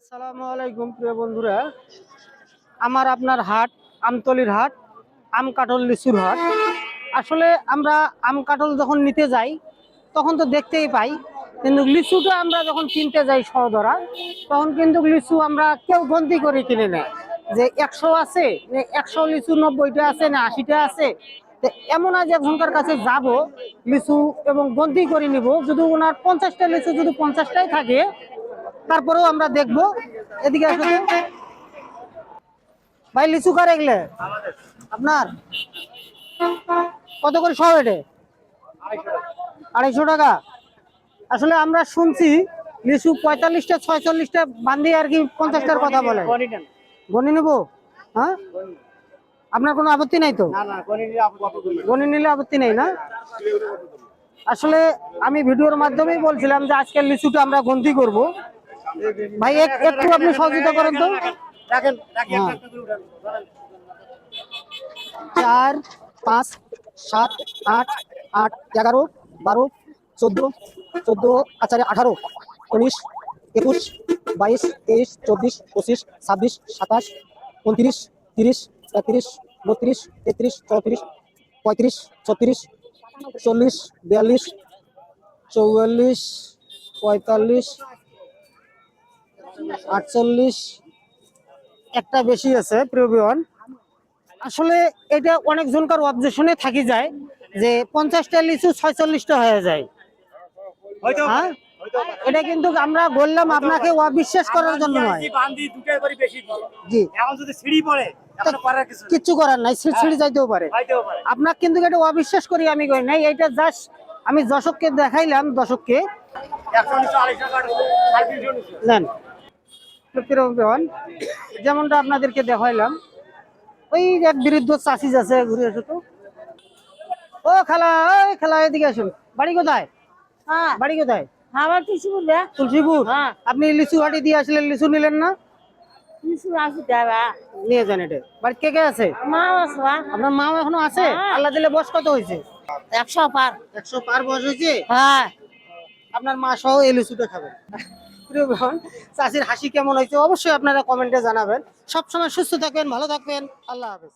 আসসালামু আলাইকুম প্রিয় বন্ধুরা, আমার আপনার হাট আমতলির হাট, আম কাঁঠাল লিচুর হাট। আসলে আমরা আম কাঁঠাল যখন নিতে যাই তখন তো দেখতেই পাই, কিন্তু লিচুটা আমরা যখন কিনতে যাই সহদরা, তখন কিন্তু লিচু আমরা কেউ গন্তি করে কিনে নেয় যে 100 আছে, 100 লিচু 90টা আছে না 80টা আছে। তো এমন আজ একজনকার কাছে যাব লিচু এবং গন্তি করে নিব, যদি ওনার 50টা লিচু যদি 50টাই থাকে তারপরেও আমরা দেখবো। এদিকে আসলে ভাই লিচু কার এগুলো আপনার কত করে সব? এটা 250 টাকা। আসলে আমরা শুনছি লিচু 45টা 46টা বান্ধি আর কি 50টার কথা বলে। গনি নেবো? হ্যাঁ, আপনার কোনো আপত্তি নাই তো? গনি নিলে আপত্তি নেই না? আসলে আমি ভিডিওর মাধ্যমেই বলছিলাম যে আজকের লিচুটা আমরা গন্তি করব। ভাই একটু আপনি সহযোগিতা করেন তো। 4 5 7 8 8 11 12 14 14 আচ্ছা 18 19 21 22 23 24 25 26 27 29 30 31 32 33 34 35 36 40 42 44 45 48 একটা বেশি আছে প্রিয়জন। আসলে এটা অনেকজনকার অবজেকশনে থাকি যায় যে 50টা লিচু 46টা হয়ে যায়। হ্যাঁ, এটা কিন্তু আমরা বললাম আপনাকে অবিশ্বাস করার জন্য নয়। জি, কিচ্ছু করার নাই, ছিড়ি যাইতেও পারে। আপনাকে কিন্তু এটা অবিশ্বাস করি আমি করি নাই, এটা জাস্ট আমি দর্শককে দেখাইলাম। দর্শককে নেন যেমনটা আপনাদেরকে দেখাইলাম, ওই এক বৃদ্ধ চাষিজ আছে, ঘুরে আসো তো। ও খালা, ওই খালা এদিকে আসুন। বাড়ি কোথায়? বাড়ি কোথায়? আমার তুলসীপুর তুলসীপুর। আপনি লিচু হাটি দিয়ে আসলেন, লিচু নিলেন না? নিয়ে যান। এটা বাড়ি কে কে আছে? মা আছে। আপনার মা এখনো আছে? আল্লাহ দিলে বয়স কত হয়েছে? 100 পার। 100 পার বয়স হয়েছে? হ্যাঁ, আপনার মা সহ এই লিচুটা খাবেন। প্রিয় বোন, চাষির হাসি কেমন হয়েছে অবশ্যই আপনারা কমেন্টে জানাবেন। সবসময় সুস্থ থাকবেন, ভালো থাকবেন। আল্লাহ হাফেজ।